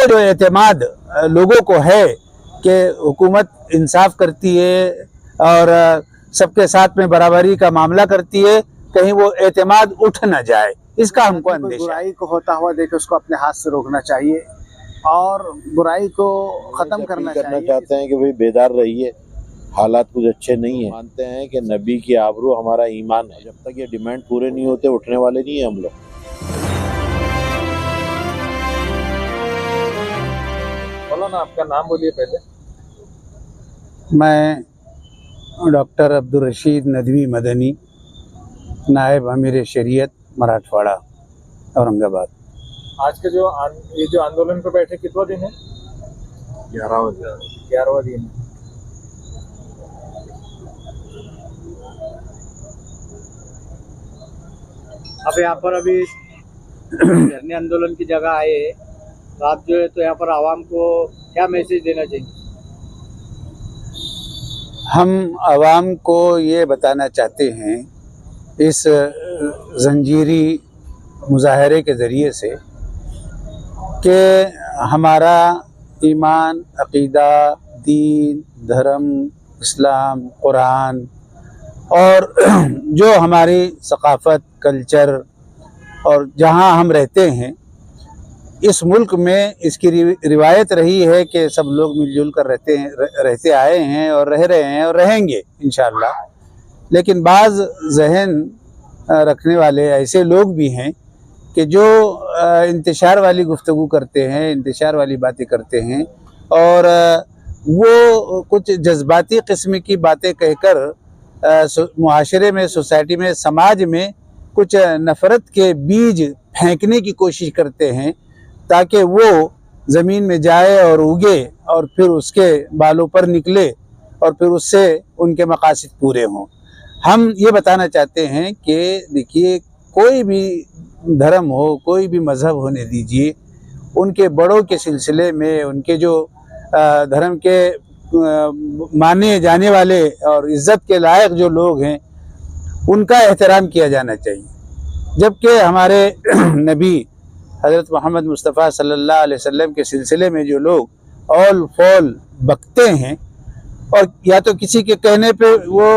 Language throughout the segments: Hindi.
ये जो एतमाद लोगों को है कि हुकूमत इंसाफ करती है और सबके साथ में बराबरी का मामला करती है, कहीं वो एतमाद उठ न जाए, इसका हमको अंदेशा। बुराई को होता हुआ देखे उसको अपने हाथ से रोकना चाहिए और बुराई को खत्म करना चाहिए। चाहते हैं कि भाई बेदार रहिए, हालात कुछ अच्छे नहीं है। मानते हैं कि नबी की आबरू हमारा ईमान है। जब तक ये डिमांड पूरे नहीं होते उठने वाले नहीं है हम लोग। बोलो ना, आपका नाम बोलिए पहले। मैं डॉक्टर अब्दुल रशीद नदवी मदनी, नायब अमीर शरीयत मराठवाड़ा औरंगाबाद। आज के ये जो आंदोलन पे बैठे कितना दिन है? 11वां दिन है। अब यहाँ पर अभी धरने आंदोलन की जगह आए हैं, तो आप जो है तो यहाँ पर आवाम को क्या मैसेज देना चाहिए? हम आवाम को ये बताना चाहते हैं इस जंजीरी मुजाहरे के ज़रिए से कि हमारा ईमान, अक़ीदा, दीन, धर्म, इस्लाम, कुरान और जो हमारी सकाफ़त, कल्चर और जहाँ हम रहते हैं इस मुल्क में इसकी रिवायत रही है कि सब लोग मिलजुल कर रहते आए हैं और रह रहे हैं और रहेंगे इंशाअल्लाह। लेकिन बाज़ जहन रखने वाले ऐसे लोग भी हैं कि जो इंतशार वाली गुफ्तगू करते हैं, इंतशार वाली बातें करते हैं और वो कुछ जज्बाती किस्म की बातें कहकर मुआशरे में, सोसाइटी में, समाज में कुछ नफ़रत के बीज फेंकने की कोशिश करते हैं ताकि वो ज़मीन में जाए और उगे और फिर उसके बालों पर निकले और फिर उससे उनके मकासद पूरे हों। हम ये बताना चाहते हैं कि देखिए, कोई भी धर्म हो, कोई भी मज़हब होने दीजिए, उनके बड़ों के सिलसिले में, उनके जो धर्म के माने जाने वाले और इज़्ज़त के लायक जो लोग हैं उनका एहतराम किया जाना चाहिए। जबकि हमारे नबी हज़रत मोहम्मद मुस्तफ़ा सल्लल्लाहु अलैहि वसल्लम के सिलसिले में जो लोग औल फौल बकते हैं और या तो किसी के कहने पे वो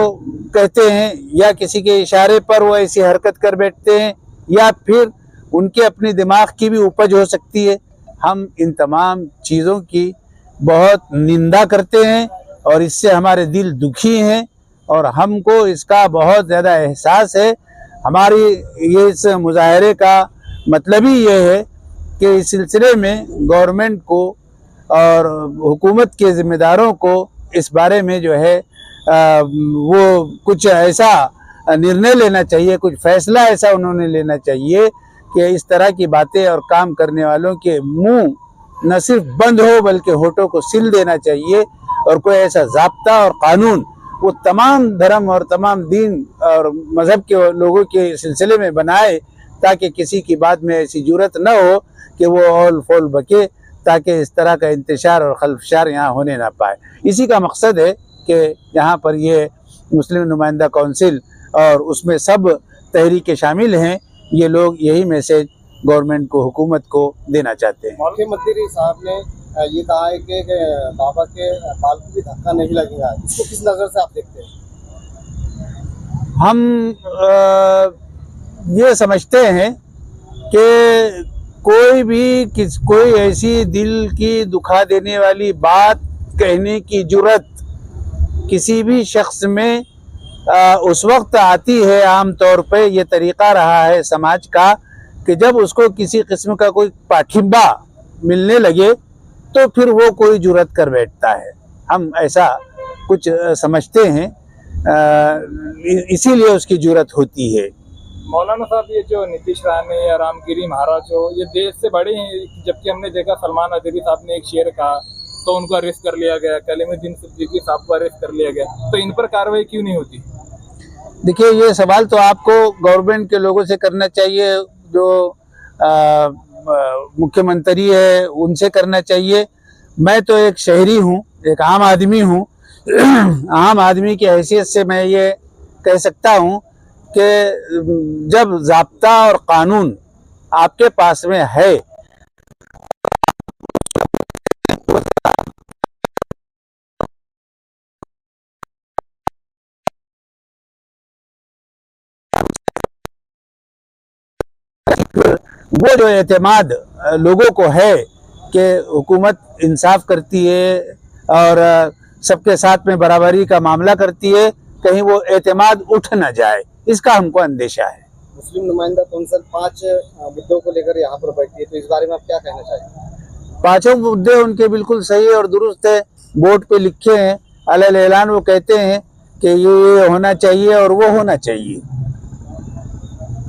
कहते हैं या किसी के इशारे पर वो ऐसी हरकत कर बैठते हैं या फिर उनके अपने दिमाग की भी उपज हो सकती है, हम इन तमाम चीज़ों की बहुत निंदा करते हैं और इससे हमारे दिल दुखी हैं और हमको इसका बहुत ज़्यादा एहसास है। हमारी ये इस मुजाहरे का मतलब ही ये है कि इस सिलसिले में गवर्नमेंट को और हुकूमत के ज़िम्मेदारों को इस बारे में जो है वो कुछ ऐसा निर्णय लेना चाहिए, कुछ फैसला ऐसा उन्होंने लेना चाहिए कि इस तरह की बातें और काम करने वालों के मुंह न सिर्फ बंद हो बल्कि होठों को सिल देना चाहिए और कोई ऐसा ज़ाब्ता और कानून वो तमाम धर्म और तमाम दीन और मज़हब के लोगों के सिलसिले में बनाए ताकि किसी की बात में ऐसी जुर्रत न हो कि वो औल फौल बके, ताकि इस तरह का इंतशार और खल्फशार यहाँ होने ना पाए। इसी का मकसद है कि यहाँ पर ये मुस्लिम नुमाइंदा कौंसिल और उसमें सब तहरीकें शामिल हैं, ये लोग यही मैसेज गवर्नमेंट को, हुकूमत को देना चाहते हैं। मुख्यमंत्री साहब ने ये कहा है कि बाबा के बाल को भी धक्का नहीं लगेगा, इसको किस नज़र से आप देखते हैं? हम ये समझते हैं कि कोई ऐसी दिल की दुखा देने वाली बात कहने की जुर्रत किसी भी शख्स में उस वक्त आती है, आम तौर पे ये तरीक़ा रहा है समाज का कि जब उसको किसी किस्म का कोई पाठिंबा मिलने लगे तो फिर वो कोई जुर्रत कर बैठता है। हम ऐसा कुछ समझते हैं, इसीलिए उसकी जुर्रत होती है। मौलाना साहब, ये जो नीतीश राणे या रामगिरी महाराज हो, ये देश से बड़े हैं, जबकि हमने देखा सलमान अदरी साहब ने एक शेर कहा तो उनको अरेस्ट कर लिया गया, कलीमुद्दीन सिद्दीकी साहब को अरेस्ट कर लिया गया, तो इन पर कार्रवाई क्यों नहीं होती? देखिए, ये सवाल तो आपको गवर्नमेंट के लोगों से करना चाहिए, जो मुख्यमंत्री है उनसे करना चाहिए। मैं तो एक शहरी हूँ, एक आम आदमी हूँ। आम आदमी की हैसियत से मैं ये कह सकता हूँ कि जब ज़ाब्ता और कानून आपके पास में है वो जो एतमाद लोगों को है कि हुकूमत इंसाफ करती है और सबके साथ में बराबरी का मामला करती है, कहीं वो एतमाद उठ न जाए, इसका हमको अंदेशा है। मुस्लिम नुमाइंदा कौंसिल 5 मुद्दों को लेकर यहाँ पर बैठी है, तो इस बारे में आप क्या कहना चाहेंगे? 5 मुद्दे उनके बिल्कुल सही और दुरुस्त है, बोर्ड पे लिखे हैं, अलल ऐलान वो कहते हैं कि ये होना चाहिए और वो होना चाहिए।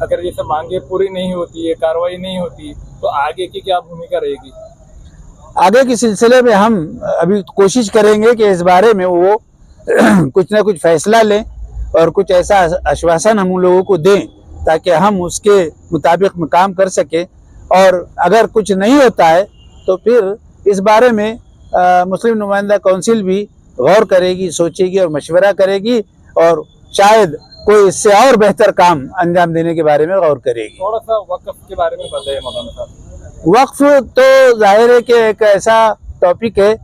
अगर ये सब मांगे पूरी नहीं होती है, कार्रवाई नहीं होती, तो आगे की क्या भूमिका रहेगी? आगे के सिलसिले में हम अभी कोशिश करेंगे कि इस बारे में वो कुछ ना कुछ फैसला लें और कुछ ऐसा आश्वासन हम उन लोगों को दें ताकि हम उसके मुताबिक काम कर सकें। और अगर कुछ नहीं होता है तो फिर इस बारे में मुस्लिम नुमाइंदा कौंसिल भी गौर करेगी, सोचेगी और मशवरा करेगी और शायद कोई इससे और बेहतर काम अंजाम देने के बारे में गौर करेगी। थोड़ा सा वक्फ के बारे में बताइए मौलाना साहब। वक्फ तो जाहिर है कि एक ऐसा टॉपिक है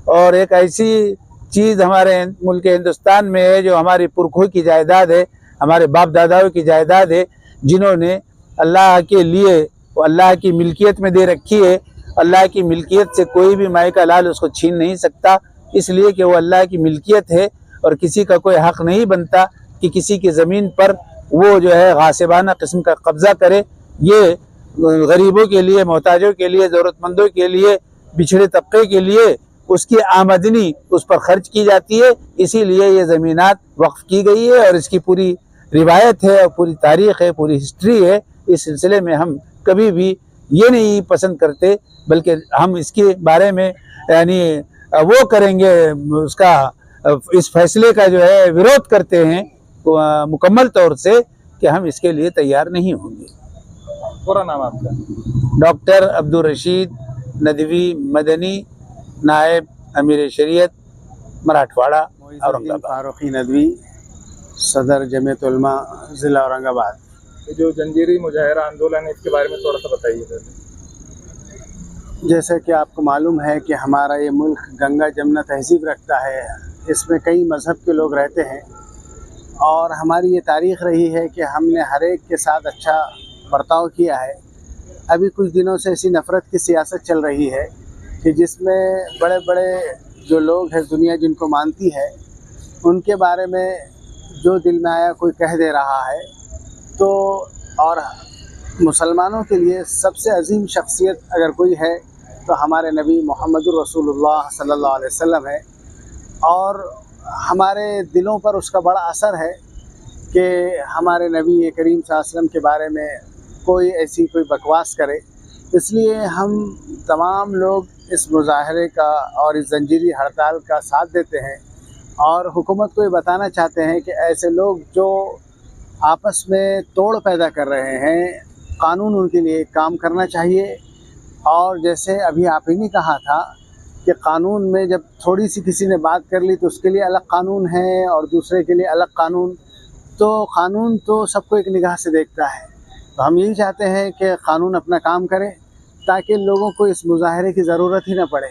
और एक ऐसी चीज़ हमारे मुल्क हिंदुस्तान में है जो हमारी पुरखों की जायदाद है, हमारे बाप दादाओं की जायदाद है, जिन्होंने अल्लाह के लिए अल्लाह की मिल्कियत में दे रखी है। अल्लाह की मिल्कियत से कोई भी माए का लाल उसको छीन नहीं सकता, इसलिए कि वो अल्लाह की मिल्कियत है और किसी का कोई हक नहीं बनता कि किसी की ज़मीन पर वो जो है गासिबाना किस्म का कब्ज़ा करे। ये गरीबों के लिए, मोहताजों के लिए, ज़रूरतमंदों के लिए, पिछड़े तबके के लिए उसकी आमदनी उस पर खर्च की जाती है, इसीलिए ये ज़मीनात वक्फ की गई है और इसकी पूरी रिवायत है और पूरी तारीख़ है, पूरी हिस्ट्री है। इस सिलसिले में हम कभी भी ये नहीं पसंद करते, बल्कि हम इसके बारे में यानी वो करेंगे, उसका इस फैसले का जो है विरोध करते हैं मुकम्मल तौर से कि हम इसके लिए तैयार नहीं होंगे। पूरा नाम आपका? डॉक्टर अब्दुल रशीद नदवी मदनी, नायब अमीर शरीयत, मराठवाड़ा, औरंगाबाद। फारूकी नदवी, सदर जमीयत उलमा ज़िला औरंगाबाद। ये जो जंजीरी मुजाहिरा आंदोलन है, इसके बारे में थोड़ा सा बताइए। जैसे कि आपको मालूम है कि हमारा ये मुल्क गंगा जमुना तहजीब रखता है, इसमें कई मज़हब के लोग रहते हैं और हमारी ये तारीख़ रही है कि हमने हर एक के साथ अच्छा बर्ताव किया है। अभी कुछ दिनों से ऐसी नफ़रत की सियासत चल रही है कि जिसमें बड़े बड़े जो लोग हैं, दुनिया जिनको मानती है, उनके बारे में जो दिल में आया कोई कह दे रहा है। तो और मुसलमानों के लिए सबसे अजीम शख्सियत अगर कोई है तो हमारे नबी मोहम्मदुर रसूलुल्लाह सल्लल्लाहु अलैहि वसल्लम है और हमारे दिलों पर उसका बड़ा असर है कि हमारे नबी करीम सल्लल्लाहु अलैहि वसल्लम के बारे में कोई ऐसी कोई बकवास करे। इसलिए हम तमाम लोग इस मुजाहरे का और इस जंजीरी हड़ताल का साथ देते हैं और हुकूमत को ये बताना चाहते हैं कि ऐसे लोग जो आपस में तोड़ पैदा कर रहे हैं, कानून उनके लिए काम करना चाहिए। और जैसे अभी आप ही ने कहा था कि कानून में जब थोड़ी सी किसी ने बात कर ली तो उसके लिए अलग कानून है और दूसरे के लिए अलग कानून, तो कानून तो सबको एक निगाह से देखता है। तो हम यही चाहते हैं कि कानून अपना काम करे ताकि लोगों को इस मुजाहरे की ज़रूरत ही न पड़े।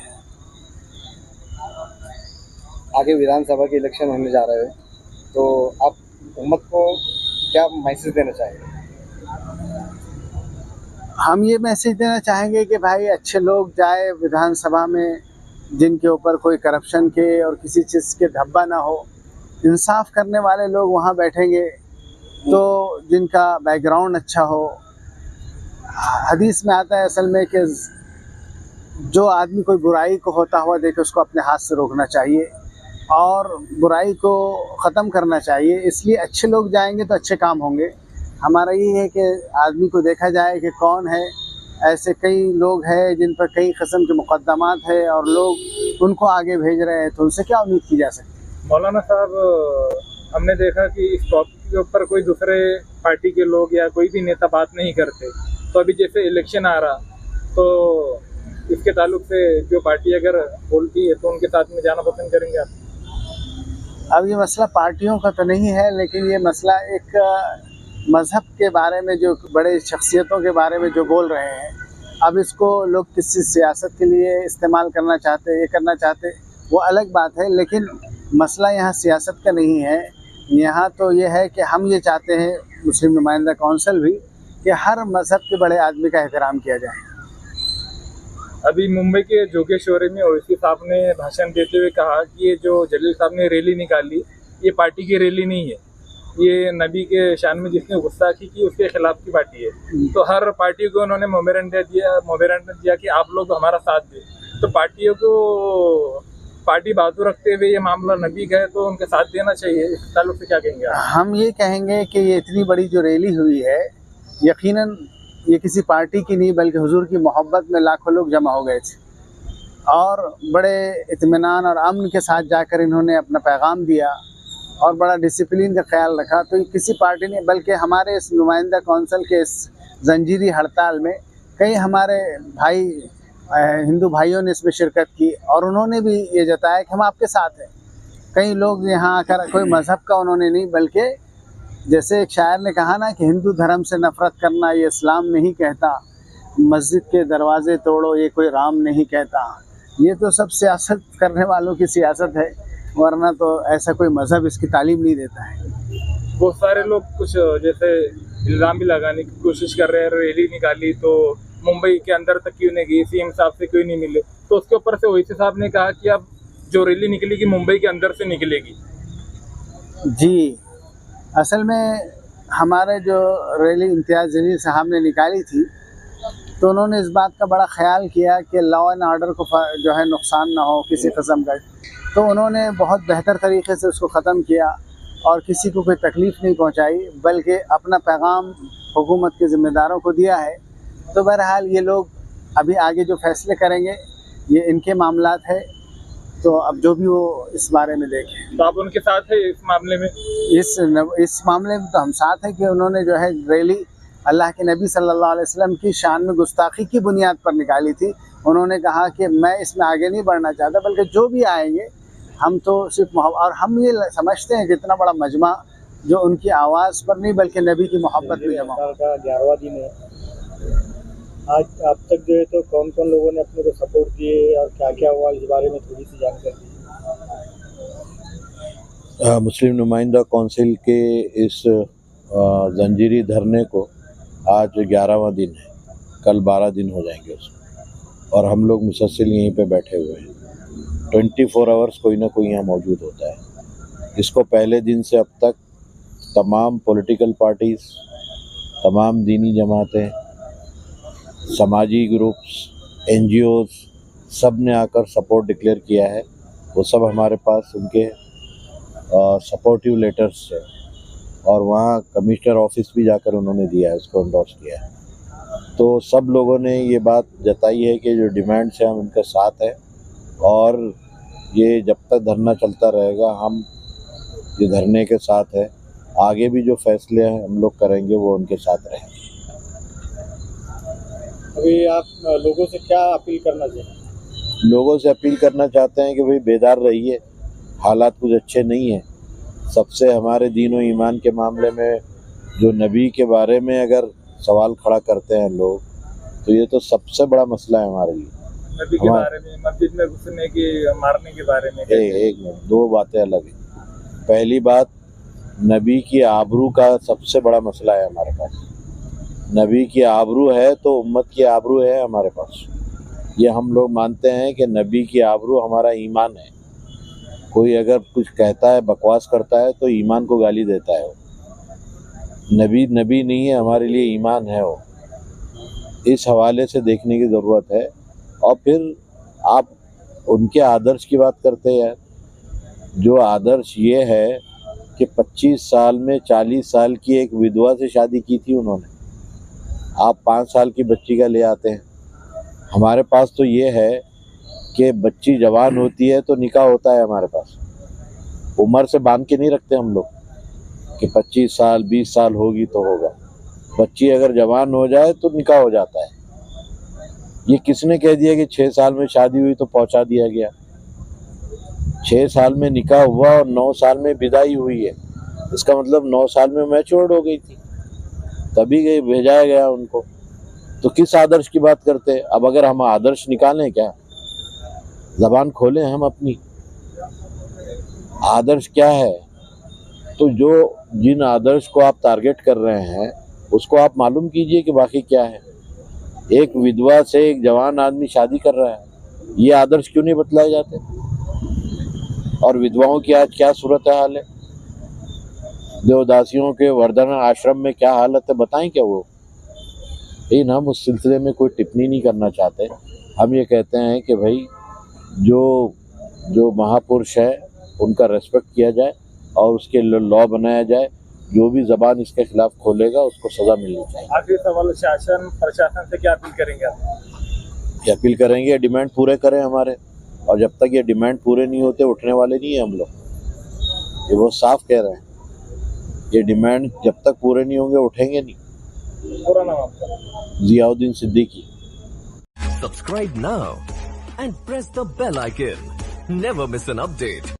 आगे विधानसभा के इलेक्शन होने जा रहे हैं, तो आप हुकूमत को क्या मैसेज देना चाहेंगे? हम ये मैसेज देना चाहेंगे कि भाई अच्छे लोग जाए विधानसभा में, जिनके ऊपर कोई करप्शन के और किसी चीज़ के धब्बा ना हो, इंसाफ करने वाले लोग वहाँ बैठेंगे तो जिनका बैकग्राउंड अच्छा हो। हदीस में आता है असल में कि जो आदमी कोई बुराई को होता हुआ देखे उसको अपने हाथ से रोकना चाहिए और बुराई को ख़त्म करना चाहिए। इसलिए अच्छे लोग जाएंगे तो अच्छे काम होंगे। हमारा ये है कि आदमी को देखा जाए कि कौन है। ऐसे कई लोग हैं जिन पर कई किस्म के मुकदमात है और लोग उनको आगे भेज रहे हैं, तो उनसे क्या उम्मीद की जा सकती है? मौलाना साहब, हमने देखा कि इस टॉपिक के ऊपर कोई दूसरे पार्टी के लोग या कोई भी नेता बात नहीं करते, तो अभी जैसे इलेक्शन आ रहा, तो इसके ताल्लुक से जो पार्टी अगर बोलती है तो उनके साथ में जाना पसंद करेंगे आप? अब ये मसला पार्टियों का तो नहीं है, लेकिन ये मसला एक मज़हब के बारे में, जो बड़े शख्सियतों के बारे में जो बोल रहे हैं, अब इसको लोग किसी सियासत के लिए इस्तेमाल करना चाहते, ये करना चाहते, वो अलग बात है। लेकिन मसला यहाँ सियासत का नहीं है। यहाँ तो ये है कि हम ये चाहते हैं, मुस्लिम नुमाइंदा कौंसिल भी, कि हर मज़हब के बड़े आदमी का एहतराम किया जाए। अभी मुंबई के जोगेश्वरी में ओवैसी साहब ने भाषण देते हुए कहा कि ये जो जलील साहब ने रैली निकाली ये पार्टी की रैली नहीं है, ये नबी के शान में जिसने गुस्ताखी की उसके खिलाफ की पार्टी है। तो हर पार्टी को उन्होंने मोमेरेंडम दिया कि आप लोग हमारा साथ दें। तो पार्टियों को पार्टी बाजू रखते हुए ये मामला नबी का है तो उनके साथ देना चाहिए, इस ताल्लुक से क्या कहेंगे आप? हम ये कहेंगे कि ये इतनी बड़ी जो रैली हुई है यकीनन ये किसी पार्टी की नहीं बल्कि हुजूर की मोहब्बत में लाखों लोग जमा हो गए थे और बड़े इत्मीनान और अमन के साथ जाकर इन्होंने अपना पैगाम दिया और बड़ा डिसिप्लिन का ख्याल रखा। तो ये किसी पार्टी ने बल्कि हमारे इस नुमाइंदा कौंसिल के इस जंजीरी हड़ताल में कई हमारे भाई हिंदू भाइयों ने इसमें शिरकत की और उन्होंने भी ये जताया कि हम आपके साथ हैं। कई लोग यहाँ आकर कोई मज़हब का उन्होंने नहीं बल्कि जैसे एक शायर ने कहा ना कि हिंदू धर्म से नफ़रत करना ये इस्लाम नहीं कहता, मस्जिद के दरवाजे तोड़ो ये कोई राम नहीं कहता। ये तो सब सियासत करने वालों की सियासत है, वरना तो ऐसा कोई मज़हब इसकी तालीम नहीं देता है। बहुत सारे लोग कुछ जैसे इल्ज़ाम भी लगाने की कोशिश कर रहे हैं, रैली निकाली तो मुंबई के अंदर तक क्यों नहीं गई, सीएम साहब से क्यों नहीं मिले। तो उसके ऊपर से ओवैसी साहब ने कहा कि अब जो रैली निकलेगी मुंबई के अंदर से निकलेगी। जी, असल में हमारे जो रैली इम्तियाज़ जलील साहब ने निकाली थी तो उन्होंने इस बात का बड़ा ख्याल किया कि लॉ एंड ऑर्डर को जो है नुकसान ना हो किसी किस्म का। तो उन्होंने बहुत बेहतर तरीके से उसको ख़त्म किया और किसी को कोई तकलीफ़ नहीं पहुंचाई, बल्कि अपना पैगाम हुकूमत के ज़िम्मेदारों को दिया है। तो बहरहाल ये लोग अभी आगे जो फ़ैसले करेंगे ये इनके मामलात है, तो अब जो भी वो इस बारे में देखें। तो आप उनके साथ हैं इस मामले में? इस मामले में तो हम साथ हैं कि उन्होंने जो है रैली अल्लाह के नबी सल्लल्लाहु अलैहि वसल्लम की शान में गुस्ताखी की बुनियाद पर निकाली थी। उन्होंने कहा कि मैं इसमें आगे नहीं बढ़ना चाहता, बल्कि जो भी आएंगे हम तो सिर्फ और हम ये समझते हैं कि इतना बड़ा मजमा जो उनकी आवाज़ पर नहीं बल्कि नबी की मोहब्बत में जमा। का 11वां दिन है आज, अब तक जो है तो कौन कौन लोगों ने अपने को सपोर्ट किए और क्या क्या हुआ इस बारे में थोड़ी सी जानकारी। मुस्लिम नुमाइंदा कौंसिल के इस जंजीरी धरने को आज 11वां दिन है, कल 12 दिन हो जाएंगे उसमें, और हम लोग मुसलसल यहीं पे बैठे हुए हैं। 24 आवर्स कोई ना कोई यहाँ मौजूद होता है। इसको पहले दिन से अब तक तमाम पॉलिटिकल पार्टीज़, तमाम दीनी जमातें, समाजी ग्रुप्स, NGOs सब ने आकर सपोर्ट डिक्लेयर किया है। वो सब हमारे पास उनके सपोर्टिव लेटर्स है और वहाँ कमिश्नर ऑफिस भी जाकर उन्होंने दिया है, उसको एंडोर्स किया है। तो सब लोगों ने ये बात जताई है कि जो डिमांड्स हैं हम उनके साथ हैं और ये जब तक धरना चलता रहेगा हम ये धरने के साथ है। आगे भी जो फैसले हैं हम लोग करेंगे वो उनके साथ रहेंगे। अभी आप लोगों से क्या अपील करना चाहेंगे? लोगों से अपील करना चाहते हैं कि भाई बेदार रहिए, हालात कुछ अच्छे नहीं हैं। सबसे हमारे दीन और ईमान के मामले में जो नबी के बारे में अगर सवाल खड़ा करते हैं लोग, तो ये तो सबसे बड़ा मसला है हमारे लिए। नबी के बारे में, मस्जिद में घुसने की, मारने के बारे में एक मिनट, दो बातें अलग हैं। पहली बात, नबी की आबरू का सबसे बड़ा मसला है हमारे पास। नबी की आबरू है तो उम्मत की आबरू है हमारे पास। ये हम लोग मानते हैं कि नबी की आबरू हमारा ईमान है। कोई अगर कुछ कहता है, बकवास करता है, तो ईमान को गाली देता है। वो नबी नहीं है, हमारे लिए ईमान है वो। इस हवाले से देखने की ज़रूरत है। और फिर आप उनके आदर्श की बात करते हैं, जो आदर्श ये है कि 25 साल में 40 साल की एक विधवा से शादी की थी उन्होंने। आप 5 साल की बच्ची का ले आते हैं। हमारे पास तो ये है कि बच्ची जवान होती है तो निकाह होता है हमारे पास। उम्र से बांध के नहीं रखते हम लोग कि 25 साल 20 साल होगी तो होगा। बच्ची अगर जवान हो जाए तो निकाह हो जाता है। ये किसने कह दिया कि 6 साल में शादी हुई तो पहुंचा दिया गया? 6 साल में निकाह हुआ और 9 साल में विदाई हुई है। इसका मतलब 9 साल में मैच्योर्ड हो गई थी, तभी गई भेजाया गया उनको। तो किस आदर्श की बात करते हैं? अब अगर हम आदर्श निकालें, क्या जबान खोलें हम अपनी? आदर्श क्या है? तो जो जिन आदर्श को आप टारगेट कर रहे हैं उसको आप मालूम कीजिए कि बाकी क्या है। एक विधवा से एक जवान आदमी शादी कर रहा है, ये आदर्श क्यों नहीं बतलाए जाते? और विधवाओं की आज क्या सूरत हाल है, देवदासियों के वर्धन आश्रम में क्या हालत है, बताएं क्या वो? लेकिन हम उस सिलसिले में कोई टिप्पणी नहीं करना चाहते। हम ये कहते हैं कि भाई जो महापुरुष है उनका रेस्पेक्ट किया जाए और उसके लॉ बनाया जाए। जो भी जबान इसके खिलाफ खोलेगा उसको सजा मिलनी चाहिए। आखिरी सवाल, शासन प्रशासन से क्या अपील करेंगे आप? ये अपील करेंगे डिमांड पूरे करें हमारे, और जब तक ये डिमांड पूरे नहीं होते उठने वाले नहीं है हम लोग, ये बहुत साफ कह रहे हैं। ये डिमांड जब तक पूरे नहीं होंगे उठेंगे नहीं। पूरा नाम आपका? Ziauddin Siddiqui. Subscribe now and press the bell icon. Never miss an update.